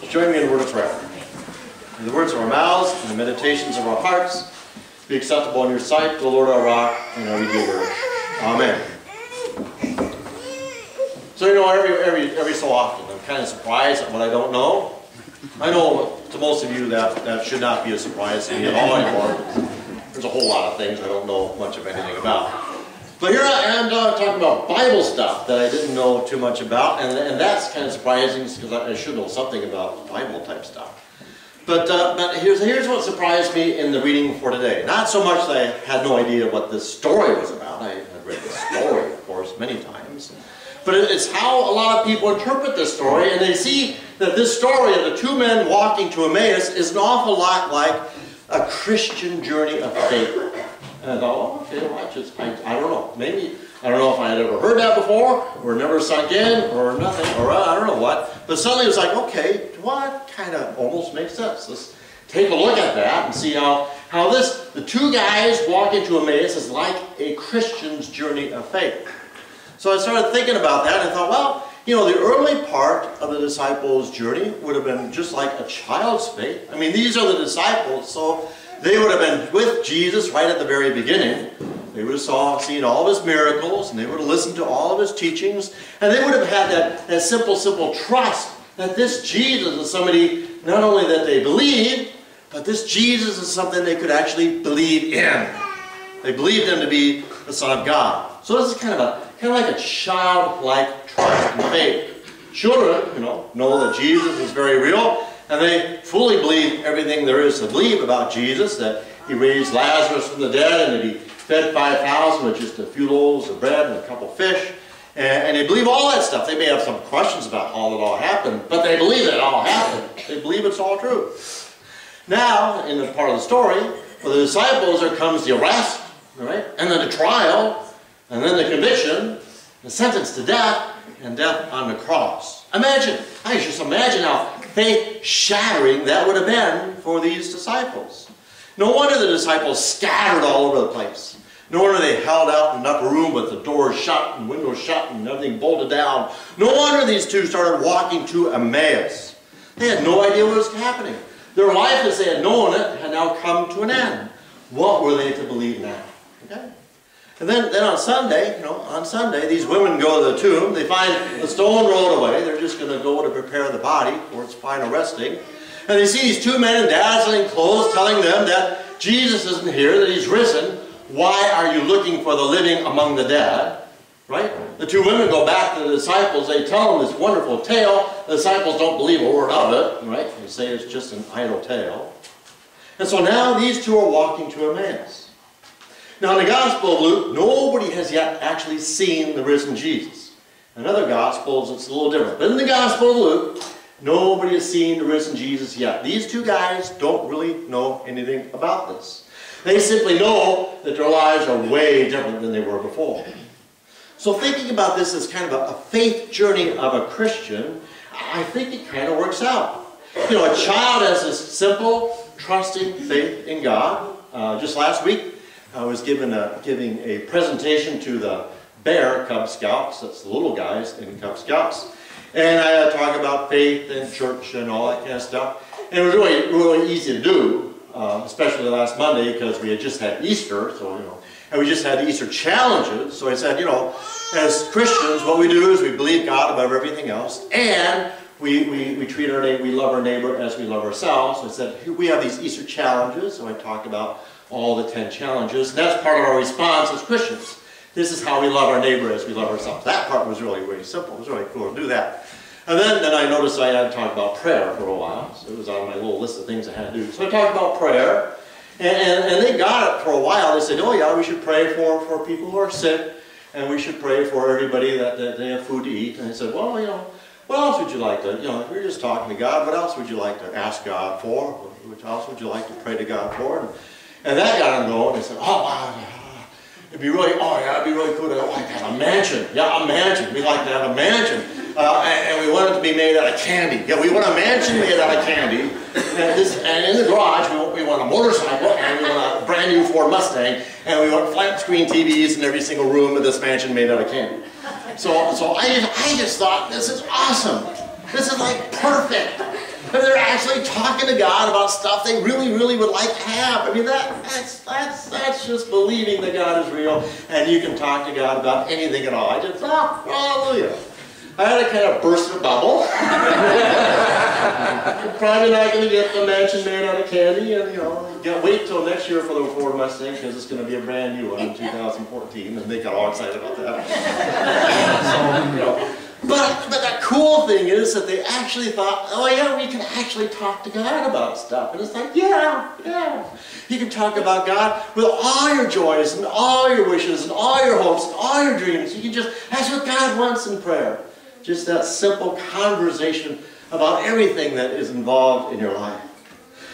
Join me in a word of prayer. May the words of our mouths and the meditations of our hearts be acceptable in your sight, the Lord our rock and our Redeemer. Amen. So you know, every so often I'm kind of surprised at what I don't know. I know to most of you that should not be a surprise to me at all anymore. There's a whole lot of things I don't know much of anything about. But here I am talking about Bible stuff that I didn't know too much about, and that's kind of surprising because I should know something about Bible type stuff. But here's what surprised me in the reading for today. Not so much that I had no idea what this story was about. I had read the story, of course, many times. But it's how a lot of people interpret this story, and they see that this story of the two men walking to Emmaus is an awful lot like a Christian journey of faith. And I thought, oh, okay, well, I don't know. Maybe, I don't know if I had ever heard that before, or never sunk in, or nothing, or I don't know what. But suddenly it was like, okay, what kind of almost makes sense? Let's take a look at that and see how the two guys walking to Emmaus is like a Christian's journey of faith. So I started thinking about that, and I thought, well, you know, the early part of the disciples' journey would have been just like a child's faith. I mean, these are the disciples, so they would have been with Jesus right at the very beginning. They would have seen all of his miracles, and they would have listened to all of his teachings, and they would have had that simple trust that this Jesus is somebody, not only that they believed, but this Jesus is something they could actually believe in. They believed him to be the Son of God. So this is kind of like a childlike trust and faith. Children, you know that Jesus is very real, and they fully believe everything there is to believe about Jesus, that he raised Lazarus from the dead, and that he fed 5,000 with just a few loaves of bread and a couple of fish. And they believe all that stuff. They may have some questions about how it all happened, but they believe it all happened. They believe it's all true. Now, in the part of the story, for the disciples, there comes the arrest, right? And then the trial, and then the conviction, the sentence to death, and death on the cross. Imagine, I just imagine how faith-shattering that would have been for these disciples. No wonder the disciples scattered all over the place. No wonder they held out in an upper room with the doors shut and windows shut and everything bolted down. No wonder these two started walking to Emmaus. They had no idea what was happening. Their life as they had known it had now come to an end. What were they to believe now? Okay? And then on Sunday, these women go to the tomb. They find the stone rolled away. They're just going to go to prepare the body for its final resting. And they see these two men in dazzling clothes telling them that Jesus isn't here, that he's risen. Why are you looking for the living among the dead? Right? The two women go back to the disciples. They tell them this wonderful tale. The disciples don't believe a word of it. Right? They say it's just an idle tale. And so now these two are walking to Emmaus. Now in the Gospel of Luke, nobody has yet actually seen the risen Jesus. In other Gospels, it's a little different. But in the Gospel of Luke, nobody has seen the risen Jesus yet. These two guys don't really know anything about this. They simply know that their lives are way different than they were before. So thinking about this as kind of a faith journey of a Christian, I think it kind of works out. You know, a child has this simple, trusting faith in God. Just last week, I was giving a presentation to the Bear Cub Scouts, that's the little guys in Cub Scouts. And I had to talk about faith and church and all that kind of stuff. And it was really easy to do. Especially last Monday, because we had just had Easter, and we just had the Easter challenges. So I said, as Christians, what we do is we believe God above everything else, and we love our neighbor as we love ourselves. So I said, we have these Easter challenges, so I talked about all the 10 challenges, and that's part of our response as Christians. This is how we love our neighbor as we love ourselves. That part was really, really simple. It was really cool to do that. And then I noticed I had to talk about prayer for a while. So it was on my little list of things I had to do. So I talked about prayer. And they got it for a while. They said, oh yeah, we should pray for people who are sick. And we should pray for everybody that they have food to eat. And I said, well, what else would you like to, if you're just talking to God, what else would you like to ask God for? What else would you like to pray to God for? And that got them going. They said, oh wow, it'd be really cool to like to have a mansion. Yeah, a mansion. We'd like to have a mansion. And we want it to be made out of candy. Yeah, we want a mansion made out of candy. And in the garage, we want a motorcycle, and we want a brand new Ford Mustang, and we want flat screen TVs in every single room of this mansion made out of candy. So I just thought, this is awesome. This is like perfect. And they're actually talking to God about stuff they really, really would like to have. I mean, that's just believing that God is real, and you can talk to God about anything at all. I just, hallelujah. I had a kind of burst of bubble. You're probably not going to get the mansion made out of candy, and wait till next year for the Ford Mustang, because it's going to be a brand new one in 2014, and they got all excited about that. So, but the cool thing is that they actually thought, oh yeah, we can actually talk to God about stuff. And it's like, yeah. You can talk about God with all your joys and all your wishes and all your hopes and all your dreams. You can just, that's what God wants in prayer. Just that simple conversation about everything that is involved in your life.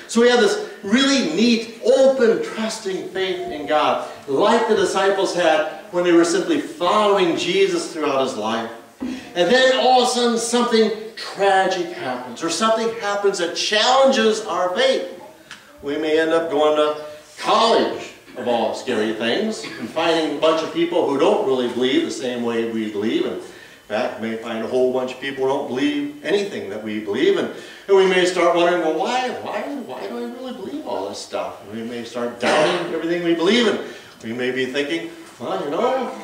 So we have this really neat, open, trusting faith in God, like the disciples had when they were simply following Jesus throughout his life. And then all of a sudden something tragic happens, or something happens that challenges our faith. We may end up going to college, of all scary things, and finding a bunch of people who don't really believe the same way we believe. And in fact, we may find a whole bunch of people who don't believe anything that we believe. And we may start wondering, well, why do I really believe all this stuff? And we may start doubting everything we believe. And we may be thinking, well,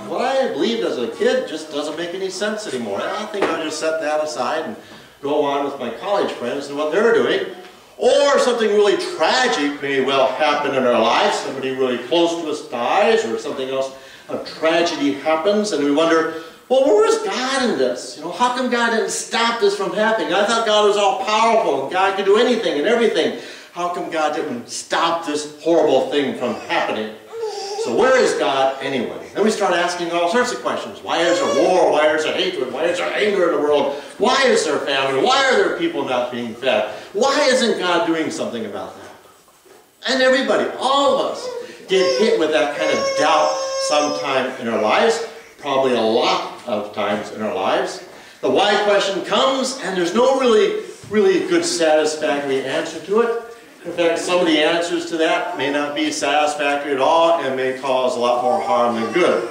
what I believed as a kid just doesn't make any sense anymore. I think I'll just set that aside and go on with my college friends and what they're doing. Or something really tragic may well happen in our lives. Somebody really close to us dies, or something else, a tragedy happens, and we wonder, well, where is God in this? How come God didn't stop this from happening? I thought God was all powerful and God could do anything and everything. How come God didn't stop this horrible thing from happening? So where is God anyway? Then we start asking all sorts of questions. Why is there war? Why is there hatred? Why is there anger in the world? Why is there famine? Why are there people not being fed? Why isn't God doing something about that? And everybody, all of us, get hit with that kind of doubt sometime in our lives, probably a lot of times in our lives. The why question comes, and there's no really good satisfactory answer to it. In fact, some of the answers to that may not be satisfactory at all and may cause a lot more harm than good.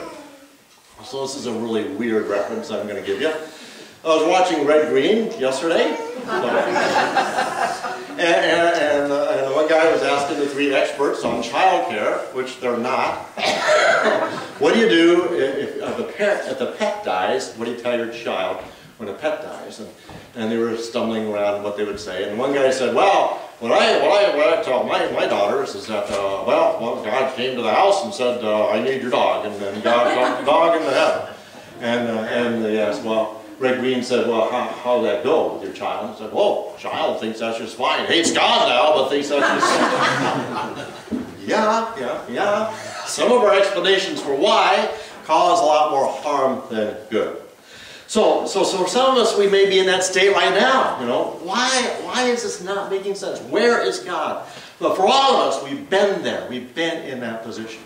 So this is a really weird reference I'm going to give you. I was watching Red Green yesterday. And one guy was asking the three experts on childcare, which they're not. What do you do if the pet dies? What do you tell your child when a pet dies? And they were stumbling around what they would say. And one guy said, well, what I tell my daughters is that, well, God came to the house and said, I need your dog. And then God got the dog into heaven. And they asked, well, Red Green said, well, how did that go with your child? And said, well, child thinks that's just fine. Hates God now, but thinks that's just fine. Yeah. Some of our explanations for why cause a lot more harm than good. So for some of us, we may be in that state right now. Why is this not making sense? Where is God? But for all of us, we've been there. We've been in that position.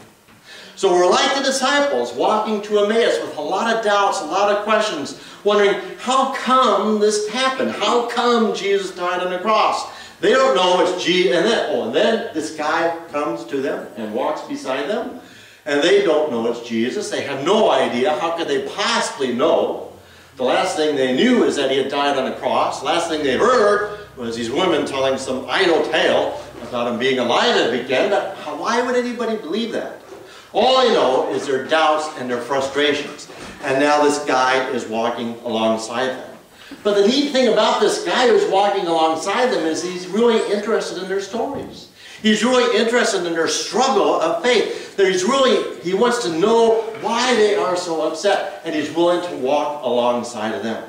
So we're like the disciples walking to Emmaus with a lot of doubts, a lot of questions, wondering, how come this happened? How come Jesus died on the cross? They don't know it's Jesus. And then this guy comes to them and walks beside them, and they don't know it's Jesus. They have no idea. How could they possibly know? The last thing they knew is that he had died on the cross. The last thing they heard was these women telling some idle tale about him being alive again. But why would anybody believe that? All they know is their doubts and their frustrations. And now this guy is walking alongside them. But the neat thing about this guy who's walking alongside them is he's really interested in their stories. He's really interested in their struggle of faith. He wants to know why they are so upset, and he's willing to walk alongside of them.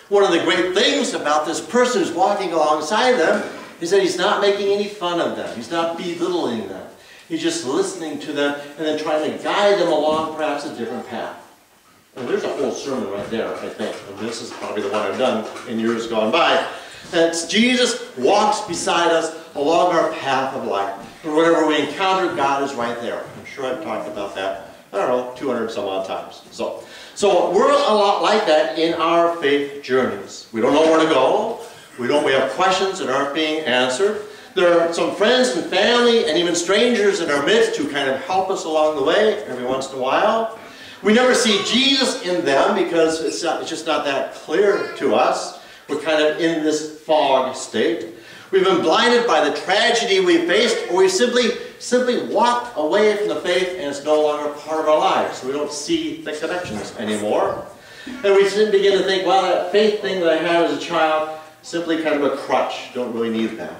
One of the great things about this person who's walking alongside them is that he's not making any fun of them. He's not belittling them. He's just listening to them and then trying to guide them along perhaps a different path. And there's a whole sermon right there, I think. And this is probably the one I've done in years gone by. That's Jesus walks beside us along our path of life. And whenever we encounter, God is right there. I'm sure I've talked about that, 200 some odd times. So we're a lot like that in our faith journeys. We don't know where to go. We have questions that aren't being answered. There are some friends and family and even strangers in our midst who kind of help us along the way every once in a while. We never see Jesus in them because it's just not that clear to us. We're kind of in this fog state. We've been blinded by the tragedy we faced, or we simply walked away from the faith and it's no longer part of our lives. So we don't see the connections anymore. And we begin to think, well, that faith thing that I had as a child, simply kind of a crutch. Don't really need that.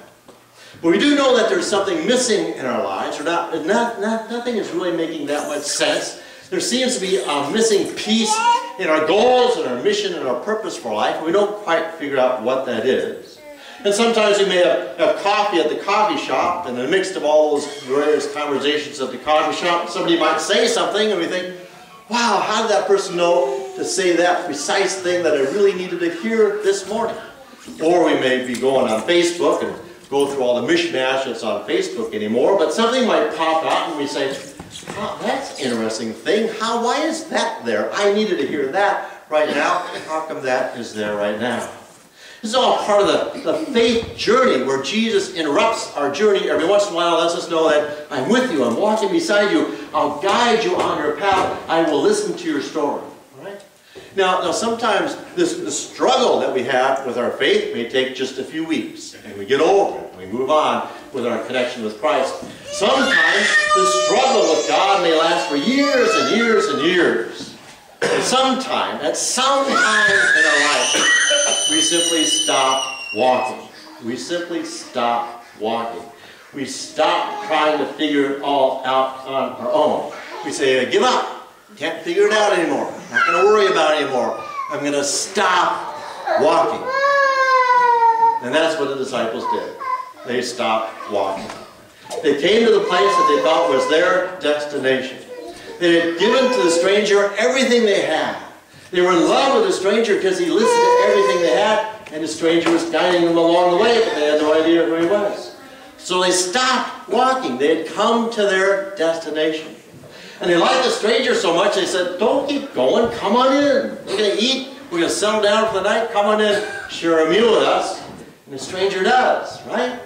But we do know that there's something missing in our lives. Or nothing is really making that much sense. There seems to be a missing piece in our goals and our mission and our purpose for life. And we don't quite figure out what that is. And sometimes we may have coffee at the coffee shop, and in the midst of all those various conversations at the coffee shop, somebody might say something, and we think, wow, how did that person know to say that precise thing that I really needed to hear this morning? Or we may be going on Facebook and go through all the mishmash that's on Facebook anymore, but something might pop out and we say, oh, that's an interesting thing. Why is that there? I needed to hear that right now. How come that is there right now? This is all part of the faith journey where Jesus interrupts our journey every once in a while, lets us know that I'm with you, I'm walking beside you, I'll guide you on your path, I will listen to your story. Right? Now sometimes this struggle that we have with our faith may take just a few weeks, and we get over it, and we move on with our connection with Christ. Sometimes the struggle with God may last for years and years and years. And at some time in our life, we simply stop walking. We simply stop walking. We stop trying to figure it all out on our own. We say, give up. Can't figure it out anymore. Not going to worry about it anymore. I'm going to stop walking. And that's what the disciples did. They stopped walking. They came to the place that they thought was their destination. They had given to the stranger everything they had. They were in love with the stranger because he listened to everything they had, and the stranger was guiding them along the way, but they had no idea who he was. So they stopped walking. They had come to their destination. And they liked the stranger so much, they said, don't keep going, come on in. We're going to eat, we're going to settle down for the night, come on in, share a meal with us. And the stranger does, right?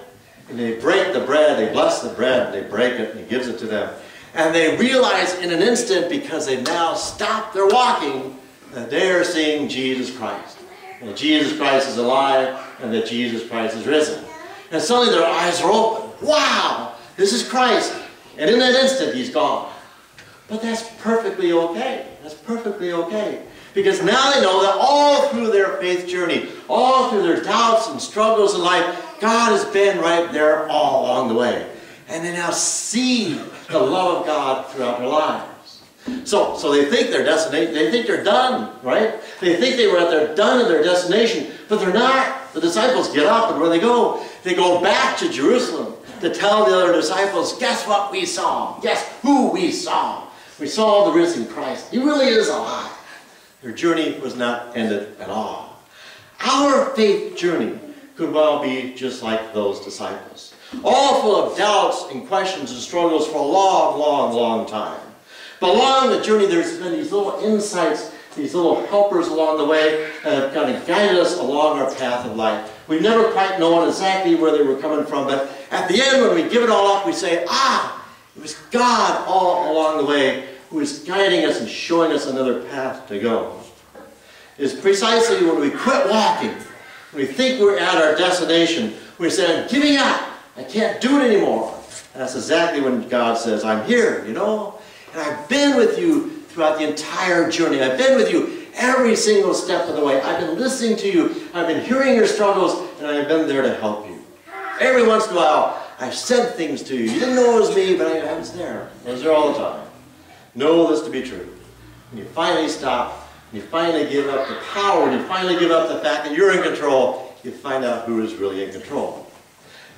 And they break the bread, they bless the bread, they break it, and he gives it to them. And they realize in an instant, because they've now stopped their walking, that they are seeing Jesus Christ. And that Jesus Christ is alive, and that Jesus Christ is risen. And suddenly their eyes are open. Wow, this is Christ. And in that instant, he's gone. But that's perfectly okay. That's perfectly okay. Because now they know that all through their faith journey, all through their doubts and struggles in life, God has been right there all along the way. And they now see the love of God throughout their lives. So they think they're destination, they think they're done, right? They think they were at their done in their destination, but they're not. The disciples get up, and where they go? They go back to Jerusalem to tell the other disciples, guess what we saw? Guess who we saw? We saw the risen Christ. He really is alive. Their journey was not ended at all. Our faith journey could well be just like those disciples. All full of doubts and questions and struggles for a long, long, long time. But along the journey, there's been these little insights, these little helpers along the way that have kind of guided us along our path of life. We've never quite known exactly where they were coming from, but at the end, when we give it all up, we say, it was God all along the way who is guiding us and showing us another path to go. It's precisely when we quit walking, when we think we're at our destination, we say, I'm giving up. I can't do it anymore. And that's exactly when God says, I'm here, you know. And I've been with you throughout the entire journey. I've been with you every single step of the way. I've been listening to you. I've been hearing your struggles, and I've been there to help you. Every once in a while, I've said things to you. You didn't know it was me, but I was there. I was there all the time. Know this to be true. When you finally stop, when you finally give up the power, when you finally give up the fact that you're in control, you find out who is really in control.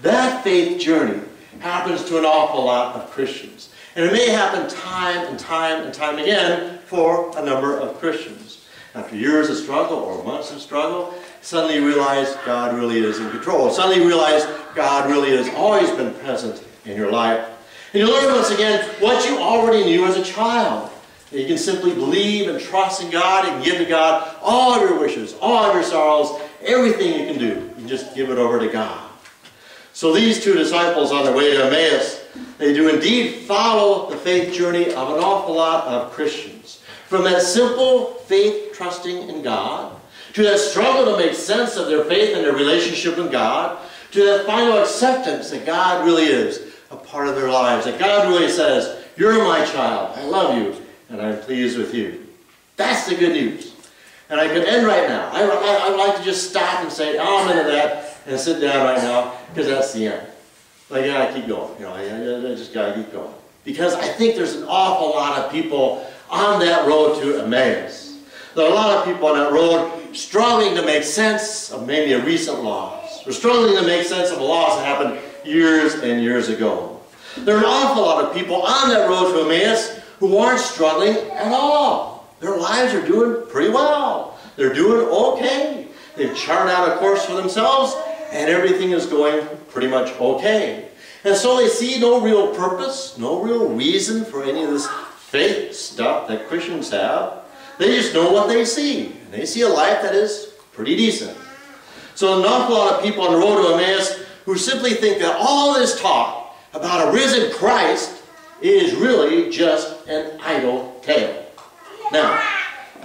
That faith journey happens to an awful lot of Christians. And it may happen time and time and time again for a number of Christians. After years of struggle or months of struggle, suddenly you realize God really is in control. Suddenly you realize God really has always been present in your life. And you learn once again what you already knew as a child. That you can simply believe and trust in God and give to God all of your wishes, all of your sorrows, everything you can do. You can just give it over to God. So these two disciples on their way to Emmaus, they do indeed follow the faith journey of an awful lot of Christians. From that simple faith trusting in God, to that struggle to make sense of their faith and their relationship with God, to that final acceptance that God really is a part of their lives, that God really says, you're my child, I love you, and I'm pleased with you. That's the good news. And I could end right now. I'd like to just stop and say, oh, I'm into that, and sit down right now, because that's the end. Like, I gotta keep going. You know, I just gotta keep going. Because I think there's an awful lot of people on that road to Emmaus. There are a lot of people on that road struggling to make sense of maybe a recent loss. Or struggling to make sense of a loss that happened years and years ago. There are an awful lot of people on that road to Emmaus who aren't struggling at all. Their lives are doing pretty well. They're doing okay. They've charted out a course for themselves, and everything is going pretty much okay. And so they see no real purpose, no real reason for any of this faith stuff that Christians have. They just know what they see. And they see a life that is pretty decent. So an awful lot of people on the road to Emmaus who simply think that all this talk about a risen Christ is really just an idle tale. Now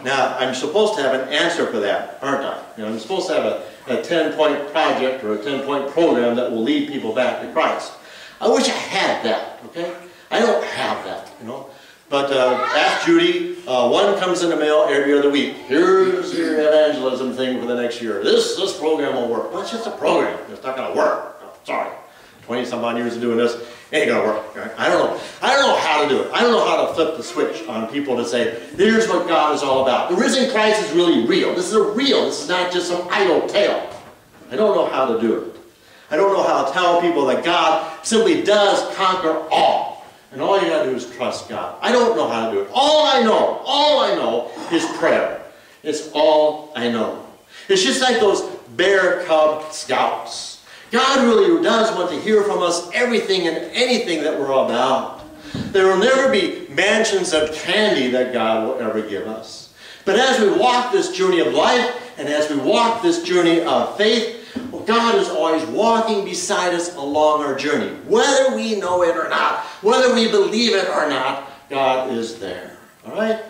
I'm supposed to have an answer for that, aren't I? You know, I'm supposed to have a 10-point project or a 10-point program that will lead people back to Christ. I wish I had that, okay? I don't have that, you know. But ask Judy, one comes in the mail every other week. Here's your evangelism thing for the next year. This program will work. Well, it's just a program. It's not going to work. Oh, sorry. 20-some odd years of doing this, it ain't going to work. Okay? I don't know how to do it. I don't know how to flip the switch on people to say, here's what God is all about. The risen Christ is really real. This is real. This is not just some idle tale. I don't know how to do it. I don't know how to tell people that God simply does conquer all. And all you got to do is trust God. I don't know how to do it. All I know is prayer. It's all I know. It's just like those bear cub scouts. God really does want to hear from us everything and anything that we're about. There will never be mansions of candy that God will ever give us. But as we walk this journey of life, and as we walk this journey of faith, well, God is always walking beside us along our journey. Whether we know it or not, whether we believe it or not, God is there. All right?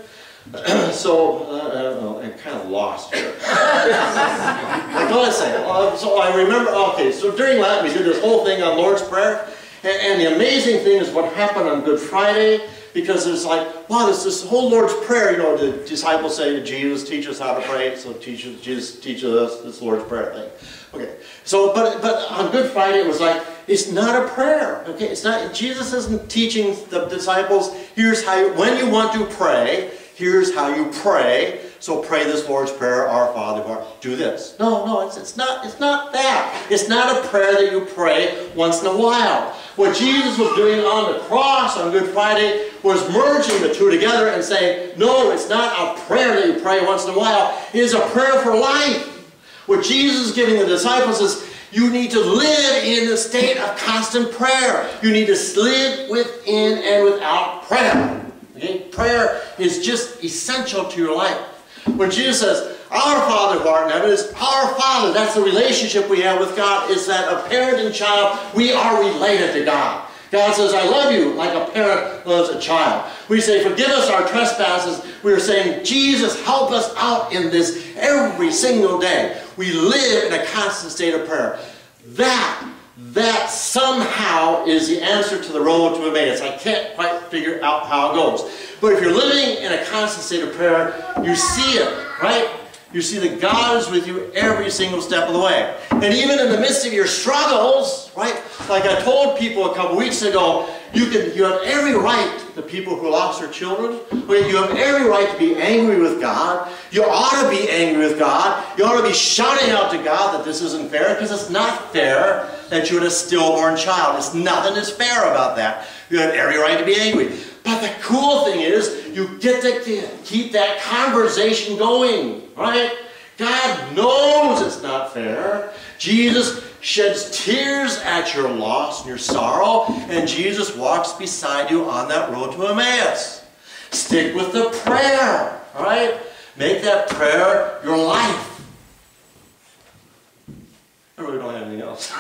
So, I'm kind of lost here. Like what I say. So I remember, okay, so during Lent we did this whole thing on Lord's Prayer. And the amazing thing is what happened on Good Friday, because it's like, wow, this whole Lord's Prayer, you know, the disciples say, Jesus, teach us how to pray, so Jesus teaches us this Lord's Prayer thing. Okay, so, but on Good Friday it was like, it's not a prayer, okay? It's not, Jesus isn't teaching the disciples, here's how you, when you want to pray, here's how you pray, so pray this Lord's Prayer, Our Father, do this. No, it's not that. It's not a prayer that you pray once in a while. What Jesus was doing on the cross on Good Friday was merging the two together and saying, no, it's not a prayer that you pray once in a while. It is a prayer for life. What Jesus is giving the disciples is, you need to live in a state of constant prayer. You need to live within and without prayer. Okay? Prayer is just essential to your life. When Jesus says, our Father who art in heaven, is our Father. That's the relationship we have with God. It's that a parent and child, we are related to God. God says, I love you, like a parent loves a child. We say, forgive us our trespasses. We're saying, Jesus, help us out in this every single day. We live in a constant state of prayer. That somehow is the answer to the road to Emmaus. I can't quite figure out how it goes. But if you're living in a constant state of prayer, you see it, right? You see that God is with you every single step of the way. And even in the midst of your struggles, right? Like I told people a couple weeks ago, you have every right, the people who lost their children, you have every right to be angry with God. You ought to be angry with God. You ought to be shouting out to God that this isn't fair, because it's not fair that you had a stillborn child. There's nothing that's fair about that. You have every right to be angry. But the cool thing is, you get to keep that conversation going, right? God knows it's not fair. Jesus sheds tears at your loss and your sorrow, and Jesus walks beside you on that road to Emmaus. Stick with the prayer, all right? Make that prayer your life. I really don't have anything else.